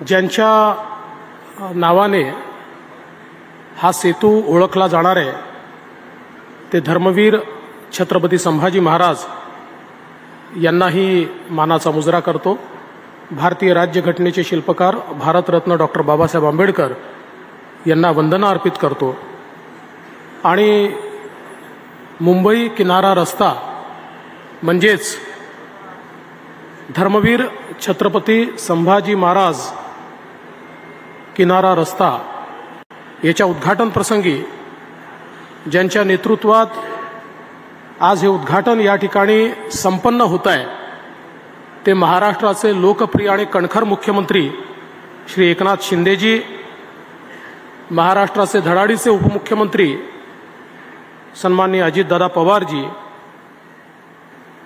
ज्यांच्या नावाने हा सेतू ओळखला जाणार आहे ते धर्मवीर छत्रपती संभाजी महाराज यांनाही मानाचा मुजरा करतो। भारतीय राज्यघटनेचे शिल्पकार भारतरत्न डॉक्टर बाबासाहेब आंबेडकर यांना वंदना अर्पित करतो आणि मुंबई किनारा रस्ता म्हणजेच धर्मवीर छत्रपती संभाजी महाराज किनारा रस्ता याच्या उद्घाटन प्रसंगी ज्यांच्या नेतृत्वात आज हे उद्घाटन या ठिकाणी संपन्न होत आहे ते महाराष्ट्राचे लोकप्रिय आणि कणखर मुख्यमंत्री श्री एकनाथ शिंदेजी, महाराष्ट्राचे धडाडीचे उपमुख्यमंत्री सन्माननीय अजितदादा पवारजी,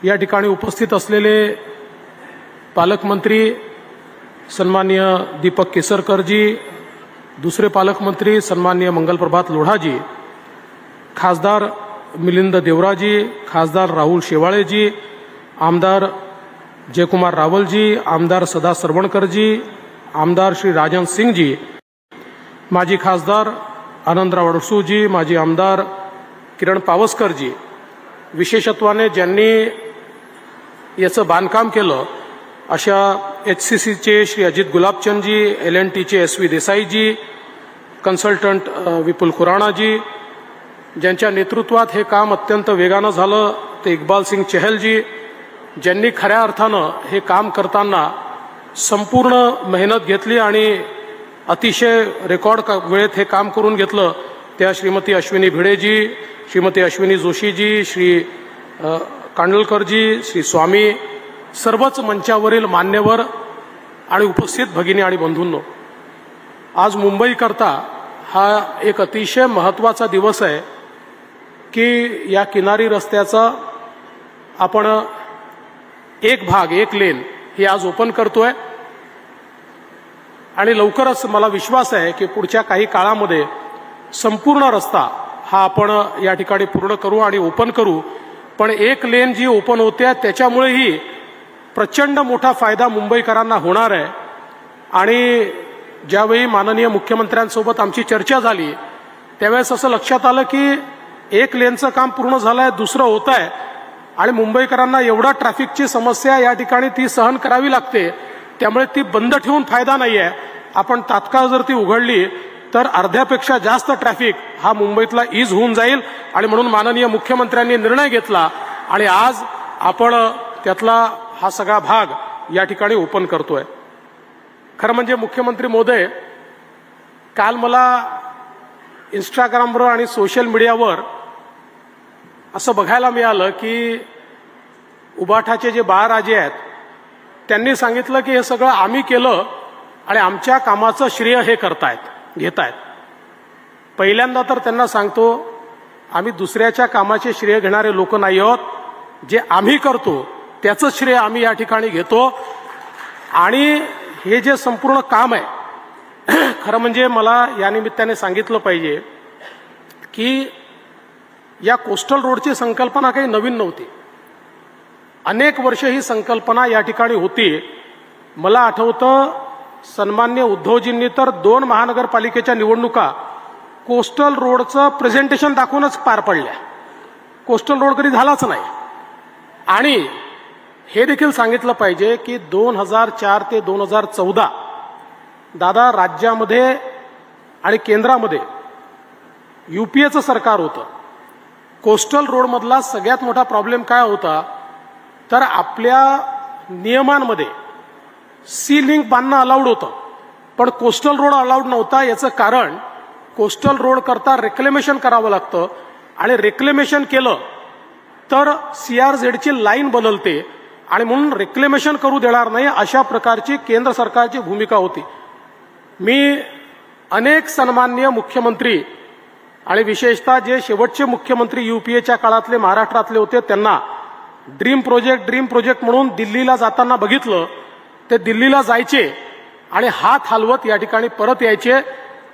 या ठिकाणी उपस्थित असलेले पालकमंत्री सन्माननीय दीपक केसरकरजी, दुसरे पालकमंत्री सन्माननीय मंगलप्रभात लोढाजी, खासदार मिलिंद देवराजी, खासदार राहुल शेवाळेजी, आमदार जयकुमार रावलजी, आमदार सदा सरवणकरजी, आमदार श्री राजन सिंगजी, माजी खासदार आनंदराव अडसूजी, माजी आमदार किरण पावसकरजी, विशेषत्वाने ज्यांनी याचं बांधकाम केलं अशा HCCचे श्री अजित गुलाबचंदजी, LNTचे SV देसाईजी, कन्सल्टंट विपुल खुराणाजी, ज्यांच्या नेतृत्वात हे काम अत्यंत वेगानं झालं ते इक्बाल सिंग चहलजी, ज्यांनी खऱ्या अर्थानं हे काम करताना संपूर्ण मेहनत घेतली आणि अतिशय रेकॉर्ड वेळेत हे काम करून घेतलं त्या श्रीमती अश्विनी भिडेजी, श्रीमती अश्विनी जोशीजी, श्री कांडलकरजी, श्री स्वामी, सर्वच मंचावरील मान्यवर आणि उपस्थित भगिनी आणि बंधूंनो, आज मुंबईकरता हा एक अतिशय महत्त्वाचा दिवस आहे की या किनारी रस्त्याचा आपण एक भाग, एक लेन ही आज ओपन करतोय आणि लवकरच मला विश्वास आहे की पुढच्या काही काळामध्ये संपूर्ण रस्ता हा आपण या ठिकाणी पूर्ण करू आणि ओपन करू। पण एक लेन जी ओपन होते त्याच्यामुळेही प्रचंड मोठा फायदा मुंबईकरांना होणार आहे आणि ज्यावेळी माननीय मुख्यमंत्र्यांसोबत आमची चर्चा झाली त्यावेळेस असं लक्षात आलं की एक लेनचं काम पूर्ण झालंय, दुसरं होत आहे आणि मुंबईकरांना एवढा ट्रॅफिकची समस्या या ठिकाणी ती सहन करावी लागते, त्यामुळे ती बंद ठेवून फायदा नाही आहे। आपण तात्काळ जर ती उघडली तर अर्ध्यापेक्षा जास्त ट्रॅफिक हा मुंबईतला ईज होऊन जाईल आणि म्हणून माननीय मुख्यमंत्र्यांनी निर्णय घेतला आणि आज आपण त्यातला हा सगळा भाग या ठिकाणी ओपन करतोय। खरं म्हणजे मुख्यमंत्री महोदय, काल मला इंस्टाग्रामवर आणि सोशल मीडियावर असं बघायला मिळालं की उबाठाचे जे बाळराजे आहेत त्यांनी सांगितलं की हे सगळं आम्ही केलं आणि आमच्या कामाचं श्रेय हे घेतायत। पहिल्यांदा तर त्यांना सांगतो, आम्ही दुसऱ्याच्या कामाचे श्रेय घेणारे लोक नाही आहोत, जे आम्ही करतो त्याचं श्रेय आम्ही या ठिकाणी घेतो आणि हे जे संपूर्ण काम आहे खरं म्हणजे मला या निमित्ताने सांगितलं पाहिजे की या कोस्टल रोडची संकल्पना काही नवीन नव्हती, अनेक वर्ष ही संकल्पना या ठिकाणी होती। मला आठवतं सन्माननीय उद्धवजींनी तर 2 महानगरपालिकेच्या निवडणुका कोस्टल रोडचं प्रेझेंटेशन दाखवूनच पार पडल्या, कोस्टल रोड कधी झालाच नाही। आणि हे देखील सांगितलं पाहिजे की 2004 ते 2014 दादा राज्यामध्ये आणि केंद्रामध्ये UPAचं सरकार होतं। कोस्टल रोडमधला सगळ्यात मोठा प्रॉब्लेम काय होता तर आपल्या नियमांमध्ये सी लिंक बांधणं अलाउड होतं पण कोस्टल रोड अलाउड नव्हता। याचं कारण कोस्टल रोड करता रेक्लेमेशन करावं लागतं आणि रेक्लेमेशन केलं तर CRZची लाईन बदलते आणि म्हणून रेक्लेमेशन करू देणार नाही, अशा प्रकारची केंद्र सरकारची भूमिका होती। मी अनेक सन्माननीय मुख्यमंत्री आणि विशेषतः जे शेवटचे मुख्यमंत्री UPAच्या काळातले महाराष्ट्रातले होते त्यांना ड्रीम प्रोजेक्ट म्हणून दिल्लीला जाताना बघितलं, ते दिल्लीला जायचे आणि हात हलवत या ठिकाणी परत यायचे,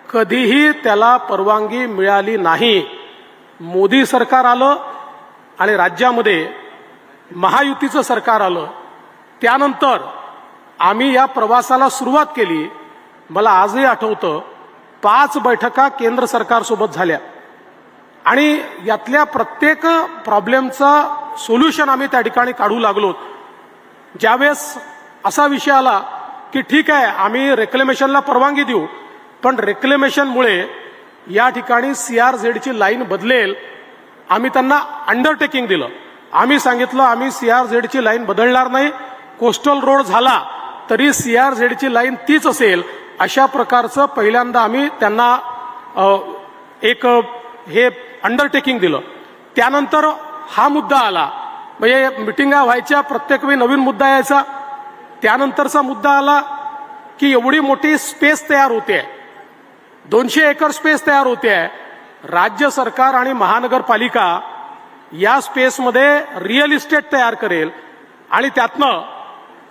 कधीही त्याला परवानगी मिळाली नाही। मोदी सरकार आलं आणि राज्यामध्ये महायुतीचं सरकार आलं, त्यानंतर आम्ही या प्रवासाला सुरुवात केली मला आजही आठवतं 5 बैठका केंद्र सरकारसोबत झाल्या आणि यातल्या प्रत्येक प्रॉब्लेमचा सोल्युशन आम्ही त्या ठिकाणी काढू लागलो. ज्यावेळेस असा विषय आला की ठीक आहे आम्ही रेक्लेमेशनला परवानगी देऊ, पण रेक्लेमेशनमुळे या ठिकाणी सीआरझेडची लाईन बदलेल, आम्ही त्यांना अंडरटेकिंग दिलं. आम्ही सांगितलं आम्ही सीआरझेडची लाईन बदलणार नाही, कोस्टल रोड झाला तरी सीआरझेडची लाईन तीच असेल, अशा प्रकारचं पहिल्यांदा आम्ही त्यांना एक हे अंडरटेकिंग दिलं. त्यानंतर हा मुद्दा आला, म्हणजे मिटिंगा व्हायच्या प्रत्येक वेळी नवीन मुद्दा यायचा. त्यानंतरचा मुद्दा आला की एवढी मोठी स्पेस तयार होते, 200 एकर स्पेस तयार होते, राज्य सरकार आणि महानगरपालिका या स्पेसमध्ये रिअल इस्टेट तयार करेल आणि त्यातनं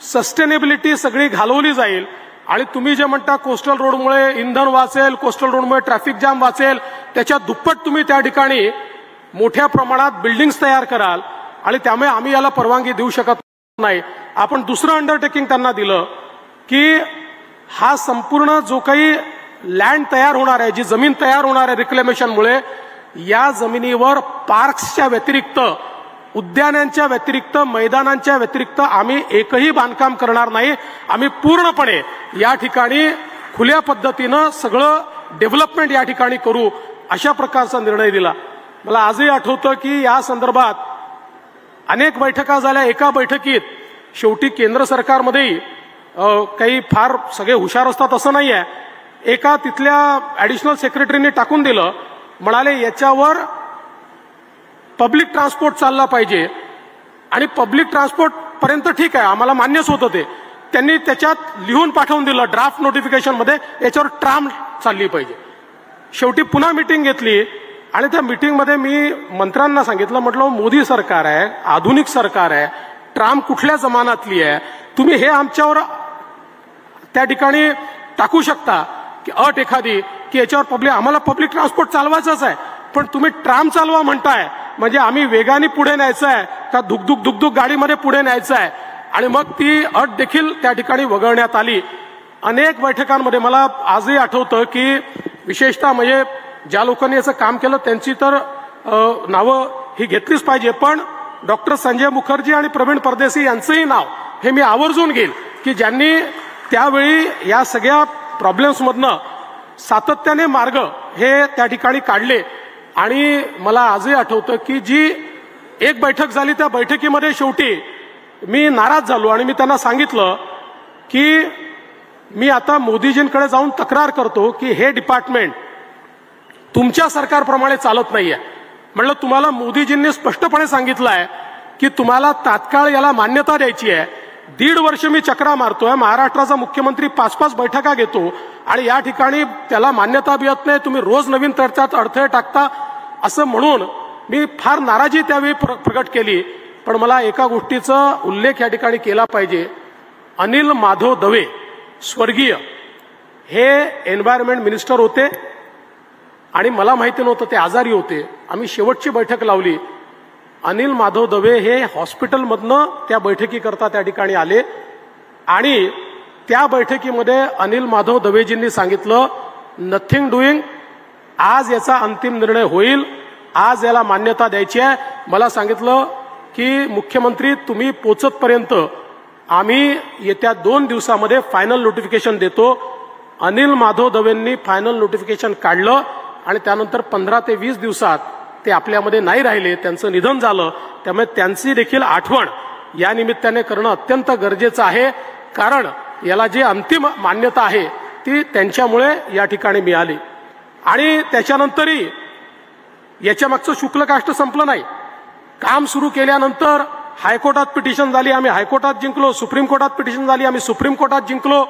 सस्टेनेबिलिटी सगळी घालवली जाईल. आणि तुम्ही जे म्हणता कोस्टल रोडमुळे इंधन वाचेल, कोस्टल रोडमुळे ट्रॅफिक जाम वाचेल, त्याच्या दुप्पट तुम्ही त्या ठिकाणी मोठ्या प्रमाणात बिल्डिंग्स तयार कराल आणि त्यामुळे आम्ही याला परवानगी देऊ शकत नाही. आपण दुसरं अंडरटेकिंग त्यांना दिलं की हा संपूर्ण जो काही लँड तयार होणार आहे, जी जमीन तयार होणार आहे रिक्लेमेशनमुळे, या जमिनीवर पार्क्सच्या व्यतिरिक्त, उद्यानांच्या व्यतिरिक्त, मैदानांच्या व्यतिरिक्त आम्ही एकही बांधकाम करणार नाही. आम्ही पूर्णपणे या ठिकाणी खुल्या पद्धतीनं सगळं डेव्हलपमेंट या ठिकाणी करू, अशा प्रकारचा निर्णय दिला. मला आजही आठवतं की या संदर्भात अनेक बैठका झाल्या. एका बैठकीत शेवटी केंद्र सरकारमध्येही काही फार सगळे हुशार असतात असं नाही आहे, एका तिथल्या ऍडिशनल सेक्रेटरीने टाकून दिलं, म्हणाले याच्यावर पब्लिक ट्रान्सपोर्ट चालला पाहिजे. आणि पब्लिक ट्रान्सपोर्ट पर्यंत ठीक आहे, आम्हाला मान्यच होतं ते. त्यांनी त्याच्यात लिहून पाठवून दिलं ड्राफ्ट नोटिफिकेशनमध्ये, याच्यावर ट्राम चालली पाहिजे. शेवटी पुन्हा मीटिंग घेतली आणि त्या मीटिंगमध्ये मी मंत्र्यांना सांगितलं, म्हटलं मोदी सरकार आहे, आधुनिक सरकार आहे, ट्राम कुठल्या जमान्यातली आहे, तुम्ही हे आमच्यावर त्या ठिकाणी टाकू शकता की अट एखादी की याच्यावर आम्हाला पब्लिक ट्रान्सपोर्ट चालवायचंच आहे, पण तुम्ही ट्राम चालवा म्हणताय, म्हणजे आम्ही वेगाने पुढे न्यायचं आहे का धुकधुक गाडीमध्ये पुढे न्यायचं आहे. आणि मग ती अट देखील त्या ठिकाणी वगळण्यात आली. अनेक बैठकांमध्ये मला आजही आठवतं की विशेषतः म्हणजे ज्या लोकांनी याचं काम केलं त्यांची तर नावं ही घेतलीच पाहिजे, पण डॉक्टर संजय मुखर्जी आणि प्रवीण परदेशी यांचंही नाव हे मी आवर्जून घेईल की ज्यांनी त्यावेळी या सगळ्या प्रॉब्लेम्समधनं सातत्याने मार्ग हे त्या ठिकाणी काढले. आणि मला आजही आठवतं की जी एक बैठक झाली त्या बैठकीमध्ये शेवटी मी नाराज झालो आणि मी त्यांना सांगितलं की मी आता मोदीजींकडे जाऊन तक्रार करतो की हे डिपार्टमेंट तुमच्या सरकारप्रमाणे चालत नाहीये. म्हणलं तुम्हाला मोदीजींनी स्पष्टपणे सांगितलं आहे की तुम्हाला तात्काळ याला मान्यता द्यायची आहे. 1.5 वर्ष मी चक्रा मारतोय, महाराष्ट्राचा मुख्यमंत्री 5-5 बैठका घेतो आणि या ठिकाणी त्याला मान्यता मिळत नाही, तुम्ही रोज नवीन त्याच्यात अडथळे टाकता, असं म्हणून मी फार नाराजी त्यावेळी प्रकट केली. पण मला एका गोष्टीचा उल्लेख या ठिकाणी केला पाहिजे. अनिल माधव दवे स्वर्गीय हे एन्व्हायरमेंट मिनिस्टर होते आणि मला माहिती नव्हतं ते आजारी होते. आम्ही शेवटची बैठक लावली. अनिल माधव दवे हे हॉस्पिटलमधनं त्या बैठकीकरता त्या ठिकाणी आले आणि त्या बैठकीमध्ये अनिल माधव दवेजींनी सांगितलं नथिंग डुईंग, आज याचा अंतिम निर्णय होईल, आज याला मान्यता द्यायची आहे. मला सांगितलं की मुख्यमंत्री तुम्ही पोचतपर्यंत आम्ही येत्या 2 दिवसामध्ये फायनल नोटिफिकेशन देतो. अनिल माधव दवेंनी फायनल नोटिफिकेशन काढलं आणि त्यानंतर 15 ते 20 दिवसात ते आपल्यामध्ये नाही राहिले, त्यांचं निधन झालं. त्यामुळे त्यांची देखील आठवण या निमित्ताने करणं अत्यंत गरजेचं आहे, कारण याला जी अंतिम मान्यता आहे ती त्यांच्यामुळे या ठिकाणी मिळाली. आणि त्याच्यानंतरही याच्या मागचं शुक्ल काष्ट संपलं नाही. काम सुरू केल्यानंतर हायकोर्टात पिटिशन झाली, आम्ही हायकोर्टात जिंकलो, सुप्रीम कोर्टात पिटिशन झाली, आम्ही सुप्रीम कोर्टात जिंकलो,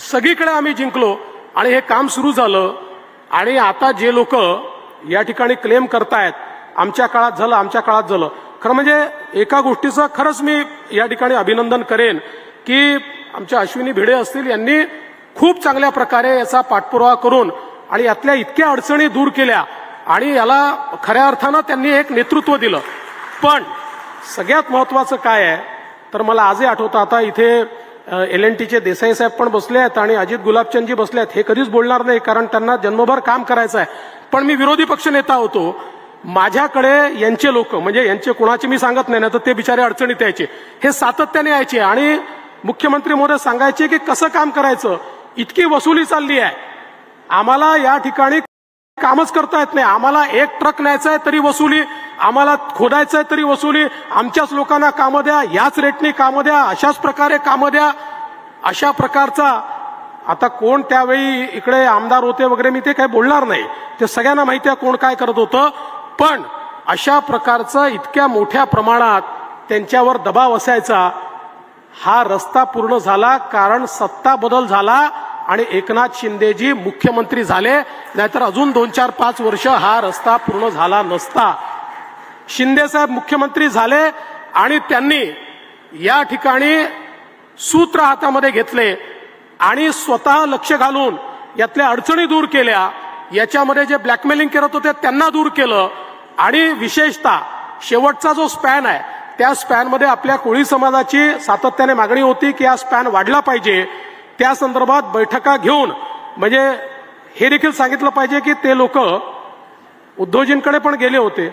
सगळीकडे आम्ही जिंकलो आणि हे काम सुरू झालं. आणि आता जे लोक या ठिकाणी क्लेम करतायत आमच्या काळात झालं, आमच्या काळात झालं, खरं म्हणजे एका गोष्टीचं खरंच मी या ठिकाणी अभिनंदन करेन की आमच्या अश्विनी भिडे असतील, यांनी खूप चांगल्या प्रकारे याचा पाठपुरावा करून आणि यातल्या इतक्या अडचणी दूर केल्या आणि याला खऱ्या अर्थानं त्यांनी एक नेतृत्व दिलं. पण सगळ्यात महत्वाचं काय आहे तर मला आजही आठवतं, आता इथे LNTचे देसाई साहेब पण बसले आहेत आणि अजित गुलाबचंदजी बसले आहेत. हे कधीच बोलणार नाही, कारण त्यांना जन्मभर काम करायचं आहे. पण मी विरोधी पक्ष नेता होतो, माझ्याकडे यांचे लोक, म्हणजे यांचे कोणाचे मी सांगत नाही ना, तर ते बिचारे अडचणीत यायचे, हे सातत्याने यायचे आणि मुख्यमंत्री महोदय सांगायचे की कसं काम करायचं, इतकी वसुली चालली आहे, आम्हाला या ठिकाणी कामच करता येत नाही, आम्हाला एक ट्रक न्यायचा आहे तरी वसुली, आम्हाला खोदायचं आहे तरी वसुली, आमच्याच लोकांना कामं द्या, याच रेटनी कामं द्या, अशाच प्रकारे कामं द्या. अशा प्रकारचा, आता कोण त्यावेळी इकडे आमदार होते वगैरे मी ते काही बोलणार नाही, ते सगळ्यांना माहिती आहे कोण काय करत होतं. पण अशा प्रकारचं इतक्या मोठ्या प्रमाणात त्यांच्यावर दबाव असायचा. हा रस्ता पूर्ण झाला कारण सत्ता बदल झाला आणि एकनाथ शिंदेजी मुख्यमंत्री झाले, नाहीतर अजून 2-4-5 वर्ष हा रस्ता पूर्ण झाला नसता. शिंदे साहेब मुख्यमंत्री झाले आणि त्यांनी या ठिकाणी सूत्र हातामध्ये घेतले आणि स्वतः लक्ष घालून यातल्या अडचणी दूर केल्या, याच्यामध्ये जे ब्लॅकमेलिंग करत होते त्यांना दूर केलं आणि विशेषतः शेवटचा जो स्पॅन आहे त्या स्पॅनमध्ये आपल्या कोळी समाजाची सातत्याने मागणी होती की हा स्पॅन वाढला पाहिजे. त्या संदर्भात बैठका घेऊन, म्हणजे हे देखील सांगितलं पाहिजे की ते लोक उद्धवजींकडे पण गेले होते,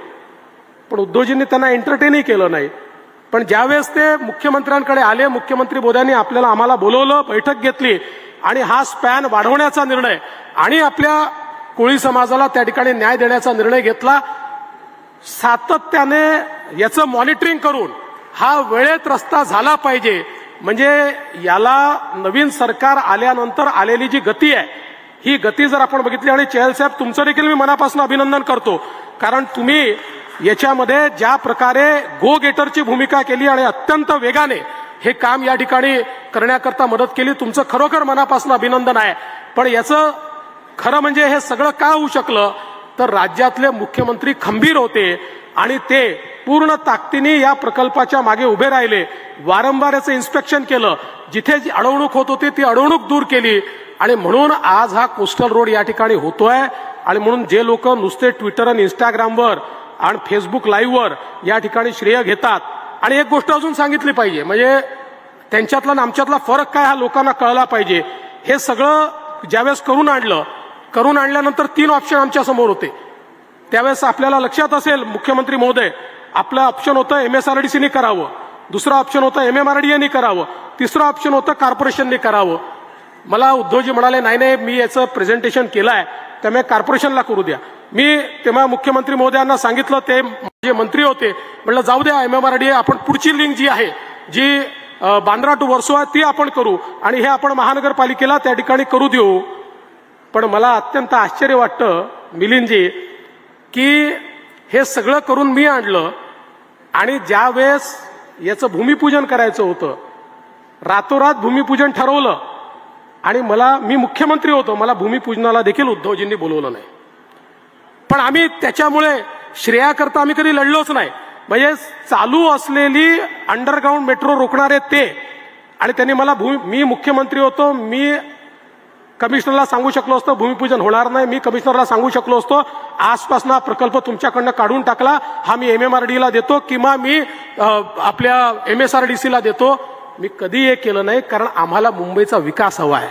पण उद्धवजींनी त्यांना एंटरटेनही केलं नाही. पण ज्यावेळेस ते मुख्यमंत्र्यांकडे आले, मुख्यमंत्री मोदयांनी आम्हाला बोलवलं, बैठक घेतली आणि हा स्पॅन वाढवण्याचा निर्णय आणि आपल्या कोळी समाजाला त्या ठिकाणी न्याय देण्याचा निर्णय घेतला. सातत्याने याचं मॉनिटरिंग करून हा वेळेत रस्ता झाला पाहिजे. म्हणजे याला नवीन सरकार आल्यानंतर आलेली जी गती आहे, ही गती जर आपण बघितली, आणि चहल साहेब तुमचं देखील मी मनापासून अभिनंदन करतो, कारण तुम्ही याच्यामध्ये ज्या प्रकारे गो गेटरची भूमिका केली आणि अत्यंत वेगाने हे काम या ठिकाणी करण्याकरता मदत केली, तुमचं खरोखर मनापासून अभिनंदन आहे. पण याचं खरं म्हणजे हे सगळं का होऊ शकलं, तर राज्यातले मुख्यमंत्री खंबीर होते आणि ते पूर्ण ताकदीने या प्रकल्पाच्या मागे उभे राहिले, वारंवार याचं इन्स्पेक्शन केलं, जिथे जी अडवणूक होत होती ती अडवणूक दूर केली आणि म्हणून आज हा कोस्टल रोड या ठिकाणी होतोय. आणि म्हणून जे लोक नुसते ट्विटर आणि इंस्टाग्रामवर आणि फेसबुक लाईव्हवर या ठिकाणी श्रेय घेतात, आणि एक गोष्ट अजून सांगितली पाहिजे, म्हणजे त्यांच्यातला आणि आमच्यातला फरक काय हा लोकांना कळला पाहिजे. हे सगळं ज्यावेळेस करून आणल्यानंतर 3 ऑप्शन आमच्या समोर होते. त्यावेळेस आपल्याला लक्षात असेल मुख्यमंत्री महोदय, आपलं ऑप्शन होतं MSRDCने करावं, दुसरं ऑप्शन होतं MMRDAने करावं, तिसरं ऑप्शन होतं कॉर्पोरेशनने करावं. मला उद्धवजी म्हणाले नाही मी याचं प्रेझेंटेशन केलंय त्यामुळे कॉर्पोरेशनला करू द्या. मी तेव्हा मुख्यमंत्री महोदयांना सांगितलं, ते जे मंत्री होते, म्हटलं जाऊ द्या MMRDA, आपण पुढची लिंक जी आहे, जी बांद्रा टू वर्सोवा ती आपण करू आणि हे आपण महानगरपालिकेला त्या ठिकाणी करू देऊ. पण मला अत्यंत आश्चर्य वाटतं मिलिंदजी की हे सगळं करून मी आणलं आणि ज्यावेळेस याचं भूमिपूजन करायचं होतं, रातोरात भूमिपूजन ठरवलं आणि मी मुख्यमंत्री होतो, मला भूमिपूजनाला देखील उद्धवजींनी बोलवलं नाही. पण आम्ही त्याच्यामुळे श्रेयाकरता आम्ही कधी लढलोच नाही. म्हणजे चालू असलेली अंडरग्राऊंड मेट्रो रोखणारे ते, आणि त्यांनी मला मी मुख्यमंत्री होतो, मी कमिशनरला सांगू शकलो असतो भूमिपूजन होणार नाही, मी कमिशनरला सांगू शकलो असतो आसपासना हा प्रकल्प तुमच्याकडनं काढून टाकला, हा मी MMRDAला देतो किंवा मी आपल्या MSRDCला देतो. मी कधी हे केलं नाही, कारण आम्हाला मुंबईचा विकास हवा आहे.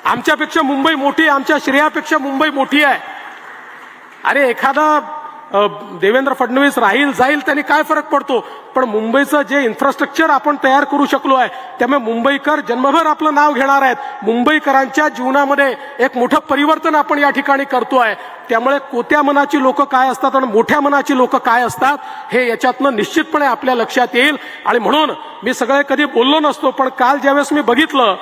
आमच्यापेक्षा मुंबई मोठी आहे, आमच्या श्रेयापेक्षा मुंबई मोठी आहे. अरे एखादा देवेंद्र फडणवीस राहील जाईल त्यांनी काय फरक पडतो, पण मुंबईचं जे इन्फ्रास्ट्रक्चर आपण तयार करू शकलो आहे त्यामुळे मुंबईकर जन्मभर आपलं नाव घेणार आहेत. मुंबईकरांच्या जीवनामध्ये एक मोठं परिवर्तन आपण या ठिकाणी करतोय. त्यामुळे कोत्या मनाची लोक काय असतात आणि मोठ्या मनाची लोक काय असतात हे याच्यातनं निश्चितपणे आपल्या लक्षात येईल. आणि म्हणून मी सगळे कधी बोललो नसतो, पण काल ज्यावेळेस मी बघितलं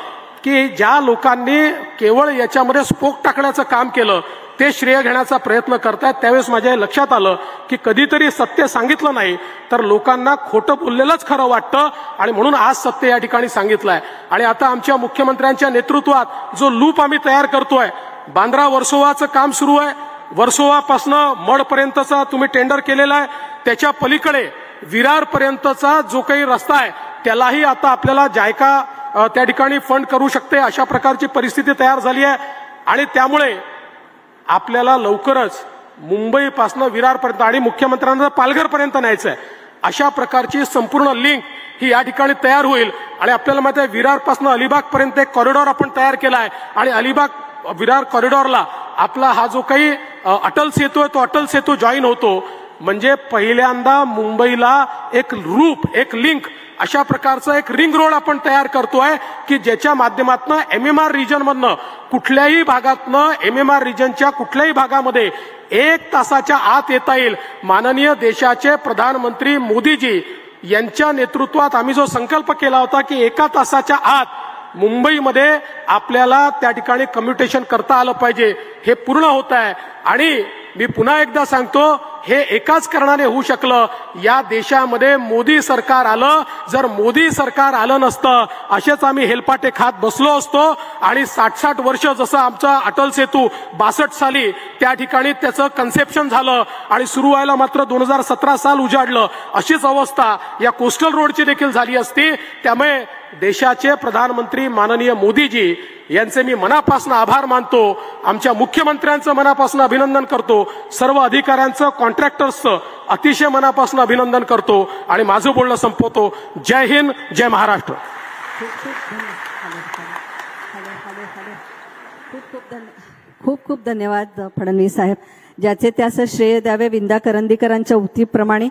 की ज्या लोकांनी केवळ याच्यामध्ये स्पोक टाकण्याचं काम केलं ते श्रेय घेण्याचा प्रयत्न करतायत, त्यावेळेस माझ्या लक्षात आलं की कधीतरी सत्य सांगितलं नाही तर लोकांना खोटं बोललेलंच खरं वाटतं, आणि म्हणून आज सत्य या ठिकाणी सांगितलंय. आणि आता आमच्या मुख्यमंत्र्यांच्या नेतृत्वात जो लूप आम्ही तयार करतोय, बांद्रा वर्सोवाचं काम सुरू आहे, वर्सोवापासनं मडपर्यंतचा तुम्ही टेंडर केलेला आहे, त्याच्या पलीकडे विरारपर्यंतचा जो काही रस्ता आहे त्यालाही आता आपल्याला जायका त्या ठिकाणी फंड करू शकते, अशा प्रकारची परिस्थिती तयार झाली आहे. आणि त्यामुळे आपल्याला लवकरच मुंबईपासून विरारपर्यंत आणि मुख्यमंत्र्यांना पालघरपर्यंत न्यायचं आहे, अशा प्रकारची संपूर्ण लिंक ही या ठिकाणी तयार होईल. आणि आपल्याला माहिती आहे विरारपासून अलिबागपर्यंत एक कॉरिडॉर आपण तयार केला आहे आणि अलिबाग विरार कॉरिडॉरला आपला हा जो काही अटल सेतू आहे तो अटल सेतू जॉईन होतो. म्हणजे पहिल्यांदा मुंबईला एक रूप, एक लिंक अशा प्रकारचं एक रिंग रोड आपण तयार करतोय की ज्याच्या माध्यमातून MMR रिजन मधनं कुठल्याही भागातनं MMR रिजनच्या कुठल्याही भागामध्ये 1 तासाच्या आत येता येईल. माननीय देशाचे प्रधानमंत्री मोदीजी यांच्या नेतृत्वात आम्ही जो संकल्प केला होता की 1 तासाच्या आत मुंबईमध्ये आपल्याला त्या ठिकाणी कम्युटेशन करता आलं पाहिजे, हे पूर्ण होत आहे. आणि मी पुन्हा एकदा सांगतो, हे एकाच कारणाने होऊ शकलं, या देशामध्ये मोदी सरकार आलं. जर मोदी सरकार आलं नसतं असेच आम्ही हेलपाटे खात बसलो असतो आणि 60-60 वर्ष जसं आमचा अटल सेतू 62 साली त्या ठिकाणी त्याचं कन्सेप्शन झालं आणि सुरू व्हायला मात्र 2017 साल उजाडलं. अशीच अवस्था या कोस्टल रोडची देखील झाली असती. त्यामुळे देशाचे प्रधानमंत्री माननीय मोदीजी यांचे मी मनापासून आभार मानतो. आमच्या मुख्यमंत्र्यांचं मनापासून अभिनंदन करतो. सर्व अधिकाऱ्यांचं, कॉन्ट्रॅक्टर्सचं अतिशय मनापासून अभिनंदन करतो आणि माझं बोलणं संपवतो. जय हिंद, जय महाराष्ट्र. खूप खूप धन्यवाद फडणवीस साहेब. ज्याचे त्याचं श्रेय द्यावे विंदा करंदीकरांच्या उक्तीप्रमाणे.